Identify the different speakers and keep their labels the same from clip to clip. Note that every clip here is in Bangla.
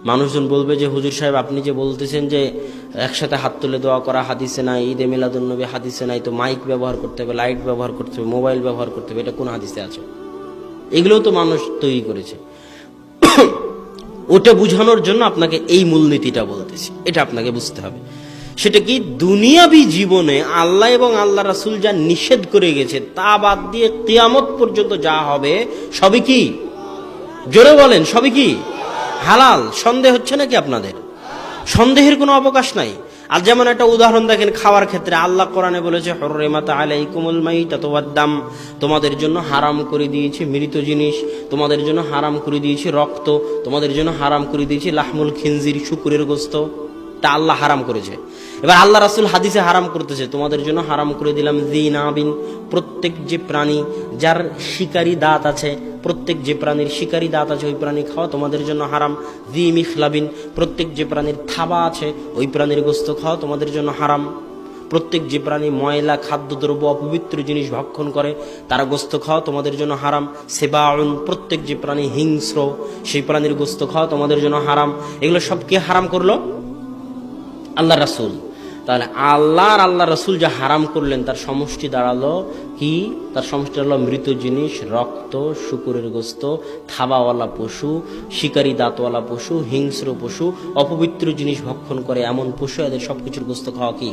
Speaker 1: মানুষজন বলবে যে হুজুর সাহেব আপনি যে বলতেছেন যে একসাথে হাত তুলে দোয়া করা হাদিসে নাই, ঈদে মিলাদুন্নবী হাদিসে নাই, তো মাইক ব্যবহার করতে হবে, লাইট ব্যবহার করতে হবে, মোবাইল ব্যবহার করতে হবে, এটা কোন হাদিসে আছে? এগুলোও তো মানুষ তৈরি করেছে। ওটা বুঝানোর জন্য আপনাকে এই মূলনীতিটা বলতেছি, এটা আপনাকে বুঝতে হবে। সেটা কি, দুনিয়াবি জীবনে আল্লাহ এবং আল্লাহ রাসূল যা নিষেধ করে গেছে তা বাদ দিয়ে কিয়ামত পর্যন্ত যা হবে সবই কি, জোরে বলেন, সবই কি হালাল। সন্দেহ হচ্ছে নাকি আপনাদের? সন্দেহের কোনো অবকাশ নাই। আর যেমন একটা উদাহরণ দেখেন, খাওয়ার ক্ষেত্রে আল্লাহ কোরআনে বলেছে হুররিমাত আলাইকুমুল মাইতাতু ওয়াদ-দাম, তোমাদের জন্য হারাম করে দিয়েছি মৃত জিনিস, তোমাদের জন্য হারাম করে দিয়েছি রক্ত, তোমাদের জন্য হারাম করে দিয়েছি লাহমুল খিনজির, শুকুরের গোশত। তা আল্লাহ হারাম করেছে। এবার আল্লাহ রাসূল হাদিসে হারাম করতেছে, তোমাদের জন্য হারাম করে দিলাম যিনাবিন, প্রত্যেক যে প্রাণী যার শিকারী দাঁত আছে, প্রত্যেক যে প্রাণীর শিকারী দাঁত আছে ওই প্রাণী খাওয়া তোমাদের জন্য হারাম। যি মিখলাবিন, প্রত্যেক যে প্রাণীর থাবা আছে ওই প্রাণীর গোশত খাওয়া তোমাদের জন্য হারাম। প্রত্যেক যে প্রাণী ময়লা খাদ্যদ্রব্য অপবিত্র জিনিস ভক্ষণ করে তারা গোশত খাওয়া তোমাদের জন্য হারাম। সেবাউন, প্রত্যেক যে প্রাণী হিংস্র সেই প্রাণীর গোশত খাওয়া তোমাদের জন্য হারাম। এগুলো সব কে হারাম করলো? আল্লাহ রাসূল। তাহলে আল্লাহ আর আল্লাহ রাসূল যা হারাম করলেন তার সমষ্টি দাঁড়ালো কি? তার সমষ্টি দাঁড়ালো মৃত জিনিস, রক্ত, শুকুরের গোশত, থাবাওয়ালা পশু, শিকারী দাঁতওয়ালা পশু, হিংস্র পশু, অপবিত্র জিনিস ভক্ষণ করে এমন পশু, এদের সবকিছুর গোশত খাওয়া কি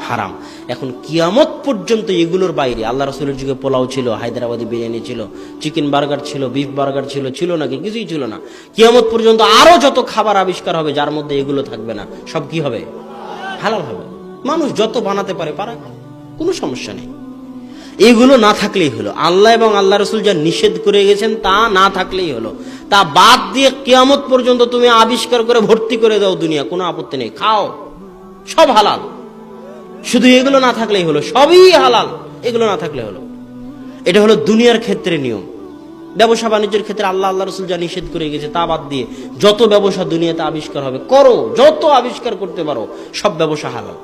Speaker 1: হারাম। এখন কিয়ামত পর্যন্ত এগুলোর বাইরে, আল্লাহ রাসূলের যুগে পোলাও ছিল, হায়দ্রাবাদি বিরিয়ানি ছিল, চিকেন বার্গার ছিল, বিফ বার্গার ছিল, ছিল নাকি? কিছুই ছিল না। কিয়ামত পর্যন্ত আরো যত খাবার আবিষ্কার হবে যার মধ্যে এগুলো থাকবে না, সব কি হবে? হালাল হবে। মানুষ যত বানাতে পারে পারাক, কোনো সমস্যা নেই। এগুলো না থাকলেই হলো। আল্লাহ এবং আল্লাহ রাসূল যা নিষেধ করে গেছেন তা না থাকলেই হলো। তা বাদ দিয়ে কিয়ামত পর্যন্ত তুমি আবিষ্কার করে ভর্তি করে দাও দুনিয়া, কোনো আপত্তি নেই, খাও, সব হালাল। শুধু এগুলো না থাকলেই হলো, সবই হালাল, এগুলো না থাকলে হলো। এটা হলো দুনিয়ার ক্ষেত্রে নিয়ম। ব্যবসা বাণিজ্যের ক্ষেত্রে আল্লাহ আল্লাহ রাসূল যা নিষেধ করে গেছে তা বাদ দিয়ে যত ব্যবসা দুনিয়াতে আবিষ্কার হবে করো, যত আবিষ্কার করতে পারো, সব ব্যবসা হালাল।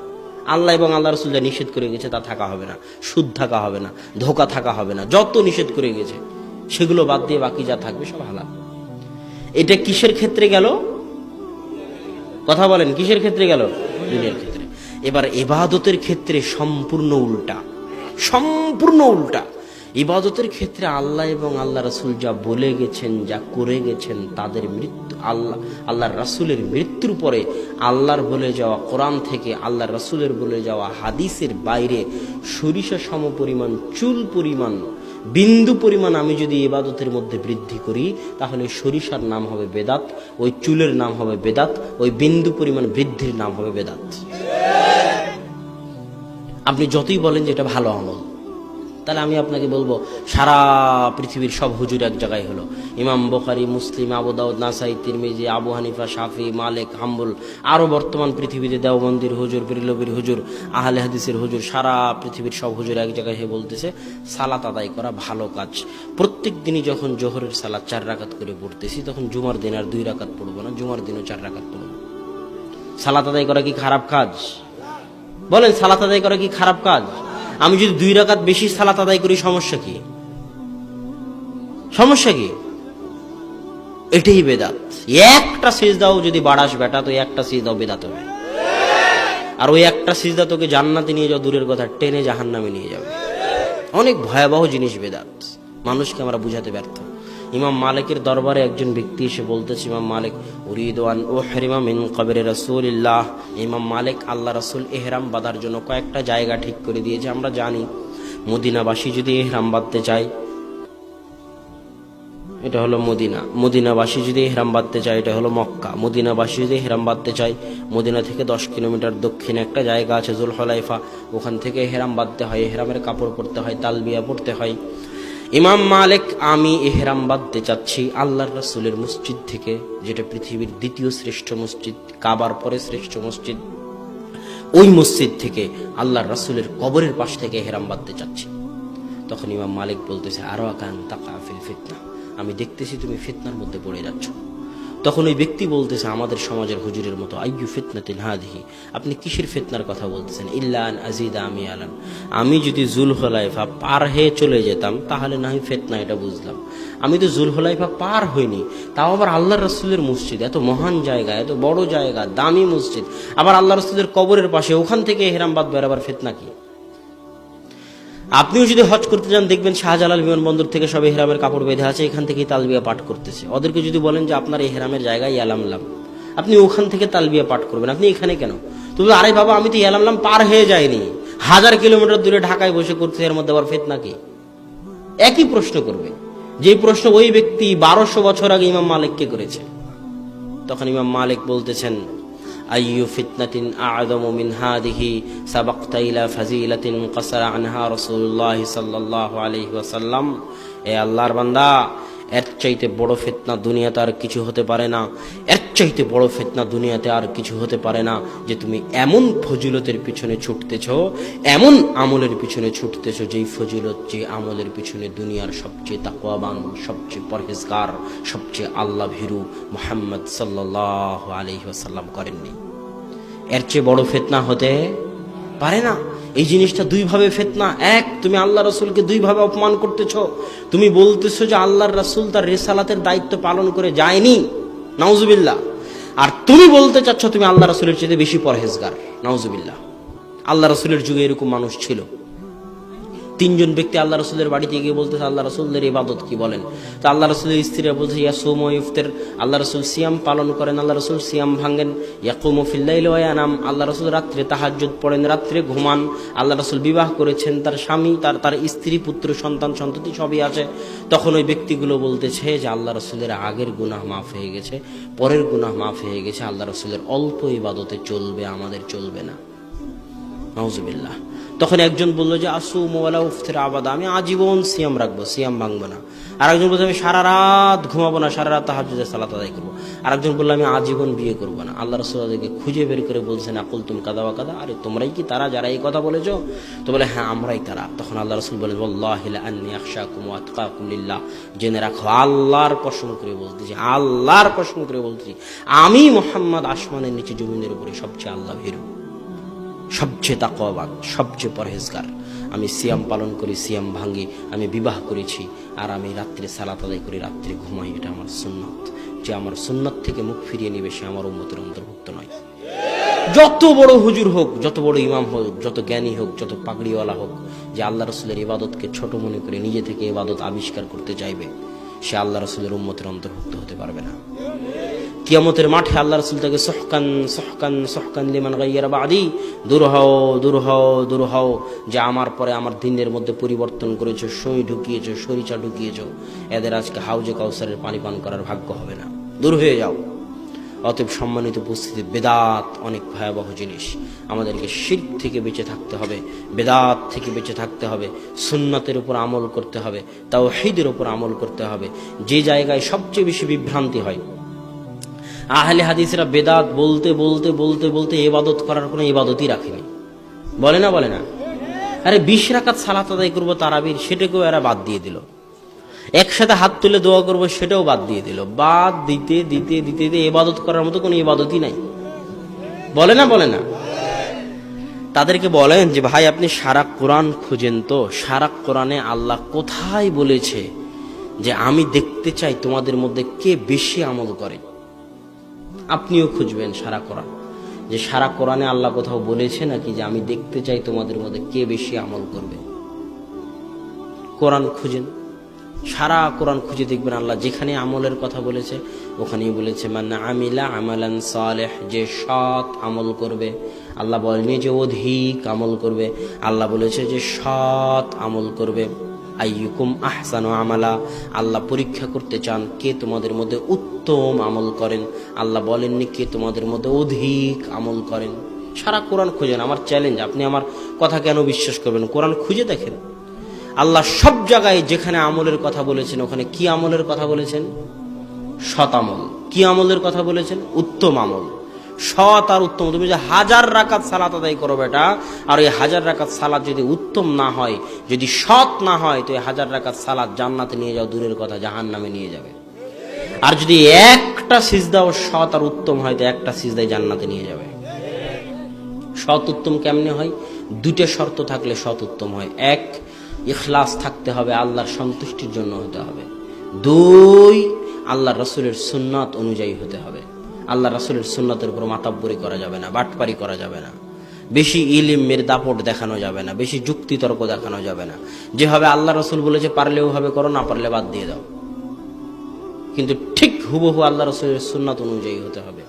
Speaker 1: আল্লাহ এবং আল্লাহ রাসূল যা নিষেধ করে গেছে তা থাকা হবে না, সুদ থাকা হবে না, ধোঁকা থাকা হবে না, যত নিষেধ করে গেছে সেগুলো বাদ দিয়ে বাকি যা থাকবে সব হালাল। এটা কিসের ক্ষেত্রে গেল? কথা বলেন, কিসের ক্ষেত্রে গেল? দুনিয়ার ক্ষেত্রে। এবার ইবাদতের ক্ষেত্রে সম্পূর্ণ উল্টা, সম্পূর্ণ উল্টা। ইবাদতের ক্ষেত্রে আল্লাহ এবং আল্লাহ রাসূল যা বলে গেছেন, যা করে গেছেন, তাদের মৃত্যু, আল্লাহর রাসূলের মৃত্যুর পরে আল্লাহর বলে যাওয়া কোরআন থেকে আল্লাহর রাসূলের বলে যাওয়া হাদিসের বাইরে সরিষা সম পরিমাণ, চুল পরিমাণ, বিন্দু পরিমাণ আমি যদি ইবাদতের মধ্যে বৃদ্ধি করি তাহলে সরিষার নাম হবে বেদাত, ওই চুলের নাম হবে বেদাত, ওই বিন্দু পরিমাণ বৃদ্ধির নাম হবে বেদাত। আপনি যতই বলেন যে এটা ভালো আমল, তাহলে আমি আপনাকে বলবো সারা পৃথিবীর সব হুজুর এক জায়গায় হলো। ইমাম বুখারী, মুসলিম, আবু দাউদ, নাসাই, তিরমিজি, আবু হানিফা, শাফি, মালিক, হাম্বল, আরো বর্তমান পৃথিবীতে দেওবন্দির হুজুর, বিরলবির হুজুর, আহলে হাদিসের হুজুর, সারা পৃথিবীর সব হুজুর এক জায়গায় হয়ে বলতেছে সালাত আদায় করা ভালো কাজ। প্রত্যেক দিনই যখন জোহরের সালাত 4 রাকাত করে পড়তেছি, তখন জুমার দিন আর 2 রাকাত পড়বো না, জুমার দিনও 4 রাকাত পড়বো। সালাত আদায় করা কি খারাপ কাজ? বলেন, সালাত আদায় করা কি খারাপ কাজ? আমি যদি 2 রাকাত বেশি সালাত আদায় করি, সমস্যা কি? সমস্যা কি? এটাই বেদাত। একটা সিজদাও যদি বাড়াস বেটা, তো একটা সিজদাও বেদাত হবে। আর ওই একটা সিজদা তোকে জান্নাতে নিয়ে যাও দূরের কথা, টেনে জাহান্নামে নিয়ে যাবে। অনেক ভয়াবহ জিনিস বেদাত, মানুষকে আমরা বুঝাতে ব্যর্থ। ইমাম মালিকের দরবারে একজন ব্যক্তি এসে বলতেছে, ইমাম মালিক, উরিদু আন উহরিমা মিন কবরি রাসূলিল্লাহ। ইমাম মালিক আল্লাহ রাসূল ইহরাম বাঁধার জন্য কয়েকটা জায়গা ঠিক করে দিয়েছে। আমরা জানি মদিনাবাসী যদি ইহরাম বাঁধতে চায়, এটা হলো মদিনা। মদিনাবাসী যদি ইহরাম বাঁধতে চায়, এটা হলো মক্কা। মদিনাবাসী যদি ইহরাম বাঁধতে চায়, মদিনা থেকে 10 কিলোমিটার দক্ষিণে একটা জায়গা আছে জুলহুলাইফা, ওখান থেকে ইহরাম বাঁধতে হয়, ইহরামের কাপড় পরতে হয়, তালবিয়া পড়তে হয়। ইমাম মালিক, আমি ইহরাম বাঁধতে চাচ্ছি আল্লাহর রাসূলের মসজিদ থেকে, যেটা পৃথিবীর দ্বিতীয় শ্রেষ্ঠ মসজিদ, কাবার পরে শ্রেষ্ঠ মসজিদ, ওই মসজিদ থেকে আল্লাহর রাসূলের কবরের পাশ থেকে ইহরাম বাঁধতে চাচ্ছি। তখন ইমাম মালিক বলতেছে, আরো আকান তাকা ফিল ফিতনা, আমি দেখতেছি তুমি ফিতনার মধ্যে পড়ে যাচ্ছ। তখন ওই ব্যক্তি বলতেছে আমাদের সমাজের হুজুরের মতো, আইয়ু ফিতনাতিন হাদিহি, আপনি কিসের ফিতনার কথা বলতেছেন? ইল্লা আন আজিদা আমি আলান, আমি যদি জুলহুলাইফা পার হয়ে চলে যেতাম তাহলে না হয় ফিতনা, এটা বুঝলাম। আমি তো জুলহুলাইফা পার হইনি, তাও আবার আল্লাহ রসুলের মসজিদ, এত মহান জায়গা, এত বড় জায়গা, দামি মসজিদ, আবার আল্লাহ রসুলের কবরের পাশে, ওখান থেকে এহরাম বাদ বেরাবার ফিতনা কি? আপনিও যদি হজ করতে যান দেখবেন শাহজালাল বিমানবন্দর থেকে সব এহরামের কাপড় বেঁধে আছে, এখান থেকেই তালবিয়া পাঠ করতেছে। ওদেরকে যদি বলেন যে আপনার এহরামের জায়গায় ইয়ালামলাম, আপনি ওখান থেকে তালবিয়া পাঠ করবেন, আপনি এখানে কেন? তুমি আরে বাবা আমি তো ইয়ালামলাম পার হয়ে যায়নি, 1000 কিলোমিটার দূরে ঢাকায় বসে করতে, এর মধ্যে আবার ফিতনা কি? একই প্রশ্ন করবে, যে প্রশ্ন ওই ব্যক্তি 1200 বছর আগে ইমাম মালিককে করেছে। তখন ইমাম মালিক বলতেছেন, আইয়ু ফিতনাতিন আ'যামু মিন হাদিহি সাবাকতা ইলা ফাজিলাতিন কাসারা আনহা রাসূলুল্লাহ সাল্লাল্লাহু আলাইহি ওয়াসাল্লাম। এ আল্লাহর বান্দা, এর চাইতে বড় ফিতনা দুনিয়াতে আর কিছু হতে পারে না, এর চাইতে বড় ফিতনা দুনিয়াতে আর কিছু হতে পারে না যে তুমি এমন ফজিলতের পিছনে ছুটতেছ, এমন আমলের পিছনে ছুটতেছ, যেই ফজিলত, যে আমলের পিছনে দুনিয়ার সবচেয়ে তাকওয়াবান, সবচেয়ে পরহেজগার, সবচেয়ে আল্লাহ ভীরু মুহাম্মদ সাল্লাল্লাহু আলাইহি ওয়াসাল্লাম করেননি। এর চেয়ে বড় ফিতনা হতে পারে না। এই জিনিসটা দুইভাবে ফিতনা। এক, তুমি আল্লাহ রসুলকে দুইভাবে অপমান করতেছ। তুমি বলতেছো যে আল্লাহর রসুল তার রিসালাতের দায়িত্ব পালন করে যায়নি, নাউজুবিল্লাহ। আর তুমি বলতে চাচ্ছ তুমি আল্লাহ রসুলের চেয়ে বেশি পরহেজগার, নাউজুবিল্লাহ। আল্লাহ রসুলের যুগে এরকম মানুষ ছিল। 3 জন ব্যক্তি আল্লাহ রসুলের বাড়িতে গিয়ে বলতেছে আল্লাহ রসুলের ইবাদত কি বলেন। তো আল্লাহ রসুলের স্ত্রীরা বলছে ইয়াসুম ওয়া ইফতার, আল্লাহ রসুল সিয়াম পালন করেন, আল্লাহ রসুল সিয়াম ভাঙেন। ইয়াকুমু ফিল লাইলি ওয়া ইয়ানাম, আল্লাহ রসুল রাত্রে তাহাজ্জুদ পড়েন, রাত্রে ঘুমান। আল্লাহ রসুল বিবাহ করেছেন, তার স্বামী, তার স্ত্রী, পুত্র, সন্তান, সন্ততি সবই আছে। তখন ওই ব্যক্তিগুলো বলতেছে যে আল্লাহ রসুলের আগের গুনাহ মাফ হয়ে গেছে, পরের গুনাহ মাফ হয়ে গেছে, আল্লাহ রসুলের অল্প ইবাদতে চলবে, আমাদের চলবে না, নাউজুবিল্লাহ। তখন একজন বললো যে আসুম ওয়ালা উফতির আবাদা, আমি আজীবন সিয়াম রাখবো, সিয়াম ভাঙবো না। আর একজন বলছে আমি সারা রাত ঘুমাবো না, সারা রাত তাহাজ্জুদের সালাত আদায় করবো। আর একজন বললো আমি আজীবন বিয়ে করবো না। আল্লাহ রাসূল তাদেরকে খুঁজে বের করে বলছেন আকুল তুম কাদা ওয়া কাদা, আরে তোমরাই কি তারা যারা এই কথা বলেছো? তো বলে হ্যাঁ আমরাই তারা। তখন আল্লাহ রাসূল বলেন ওয়াল্লাহি লা আন্নী আখশাকুম ওয়া আতকাকুম লিল্লাহ, জেনে রাখো আল্লাহর কসম করে বলতেছি, আল্লাহর কসম করে বলতেছি, আমি মুহাম্মদ আসমানের নিচে জমিনের উপরে সবচেয়ে আল্লাহ ভীরু, সবচেয়ে তাকওয়াবান, সবচেয়ে পরহেজগার। আমি সিয়াম পালন করি, সিয়াম ভাঙ্গি, আমি বিবাহ করেছি, আর আমি রাত্রে সালাত আদায় করি, রাত্রে ঘুমাই। এটা আমার সুন্নাত। যে আমার সুন্নাত থেকে মুখ ফিরিয়ে নেবে সে আমার উম্মতের অন্তর্ভুক্ত নয়। যত বড় হুজুর হোক, যত বড় ইমাম হোক, যত জ্ঞানী হোক, যত পাগড়িওয়ালা হোক, যে আল্লাহ রসুলের ইবাদতকে ছোট মনে করে নিজে থেকে ইবাদত আবিষ্কার করতে চাইবে, সে আল্লাহ রসুলের উম্মতের অন্তর্ভুক্ত হতে পারবে না। কিয়ামতের মাঠে আল্লাহ রাসূল তাকে সহকান সহকান সহকান লিমান গায়্যারা বাদি, দূর হও, দূর হও, দূর হও, যে আমার পরে আমার দিনের মধ্যে পরিবর্তন করেছো, সই ঢুকিয়েছো, সরিচা ঢুকিয়েছো, এদের আজকে হাউজে কাউসারের পানি পান করার ভাগ্য হবে না, দূর হয়ে যাও। অতএব সম্মানিত উপস্থিতি, বেদাত অনেক ভয়াবহ জিনিস। আমাদেরকে শিরক থেকে বেঁচে থাকতে হবে, বেদাত থেকে বেঁচে থাকতে হবে, সুন্নাতের উপর আমল করতে হবে, তাওহীদের উপর আমল করতে হবে। যে জায়গায় সবচেয়ে বেশি বিভ্রান্তি হয়, আহলে হাদিসরা বেদাত বলতে বলতে বলতে বলতে ইবাদত করার কোনো ইবাদতই রাখেনি, বলে না? বলে না? আরে 20 রাকাত সালাত আদায় করবো তারাবির, সেটাকেও এরা বাদ দিয়ে দিল। একসাথে হাত তুলে দোয়া করবো, সেটাও বাদ দিয়ে দিল। বাদ দিতে দিতে দিতে দিতে ইবাদত করার মতো কোনো ইবাদতই নাই, বলে না? বলে না? তাদেরকে বলেন যে ভাই আপনি সারা কোরআন খুঁজেন তো, সারা কোরআনে আল্লাহ কোথায় বলেছে যে আমি দেখতে চাই তোমাদের মধ্যে কে বেশি আমল করে? আপনিও খুঁজবেন সারা কোরআন, যে সারা কোরআনে আল্লাহ কোথাও বলেছে নাকি যে আমি দেখতে চাই তোমাদের মধ্যে কে বেশি আমল করবে? কোরআন খুঁজেন, সারা কোরআন খুঁজে দেখবেন আল্লাহ যেখানে আমলের কথা বলেছে ওখানেই বলেছে মান আমিলা আমালান সালেহ, যে সৎ আমল করবে। আল্লাহ বলেনি যে অধিক আমল করবে, আল্লাহ বলেছে যে সৎ আমল করবে। আইয়ুকুম আহসানু আমালা, আল্লাহ পরীক্ষা করতে চান কে তোমাদের মধ্যে উত্তম আমল করেন। আল্লাহ বলেননি কে তোমাদের মধ্যে অধিক আমল করেন। সারা কোরআন খুঁজেন। আমার চ্যালেঞ্জ, আপনি আমার কথা কেন বিশ্বাস করবেন? কোরআন খুঁজে দেখেন। আল্লাহ সব জায়গায় যেখানে আমলের কথা বলেছেন ওখানে কি আমলের কথা বলেছেন? সৎ আমল। কি আমলের কথা বলেছেন? উত্তম আমল। সৎ আর উত্তম। তুমি যে 1000 রাকাত সালাত আদায় করো বেটা, আর এই 1000 রাকাত সালাত যদি উত্তম না হয়, যদি সৎ না হয়, তো এই 1000 রাকাত সালাত জান্নাতে নিয়ে যাও দূরের কথা, জাহান্নামে নিয়ে যাবে। আর যদি একটা সিজদাও সৎ আর উত্তম হয় তো একটা সিজদাই জান্নাতে নিয়ে যাবে। সৎ উত্তম কেমনে হয়? দুটো শর্ত থাকলে সৎ উত্তম হয়। এক, ইখলাস থাকতে হবে, আল্লাহর সন্তুষ্টির জন্য হতে হবে। দুই, আল্লাহ রাসূলের সুন্নাত অনুযায়ী হতে হবে। আল্লাহ রাসূলের সুন্নাতের উপর মাতাব্বরি করা যাবে না, বাটপারি করা যাবে না, বেশি ইলমের দাপট দেখানো যাবে না, বেশি যুক্তি তর্ক দেখানো যাবে না। যেভাবে আল্লাহ রাসূল বলেছে পারলেও হবে করো, না পারলে বাদ দিয়ে দাও, কিন্তু ঠিক হুবহু আল্লাহ রাসূলের সুন্নাত অনুযায়ী হতে হবে।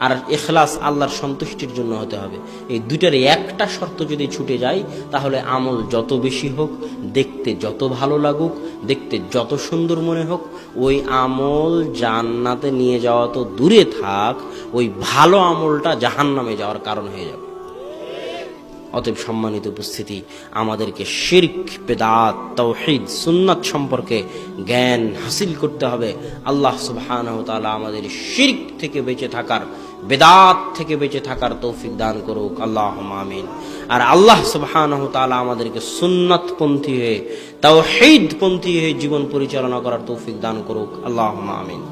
Speaker 1: আর ইখলাস আল্লাহর সন্তুষ্টির জন্য হতে হবে। এই দুইটার একটা শর্ত যদি ছুটে যায় তাহলে আমল যত বেশি হোক, দেখতে যত ভালো লাগুক, দেখতে যত সুন্দর মনে হোক, ওই আমল জান্নাতে নিয়ে যাওয়া তো দূরে থাক, ওই ভালো আমলটা জাহান্নামে যাওয়ার কারণ হয়ে যাবে। অতএব সম্মানিত উপস্থিতি, আমাদেরকে শিরক, বেদাত, তাওহীদ, সুন্নাত সম্পর্কে জ্ঞান হাসিল করতে হবে। আল্লাহ সুবহানাহু ওয়া তাআলা আমাদের শিরক থেকে বেঁচে থাকার, বেদাত থেকে বেঁচে থাকার তৌফিক দান করুক, আল্লাহুম্মা আমিন। আর আল্লাহ সুবহানাহু ওয়া তাআলা আমাদেরকে সুন্নাতপন্থী হয়ে, তাওহীদপন্থী হয়ে জীবন পরিচালনা করার তৌফিক দান করুক, আল্লাহুম্মা আমিন।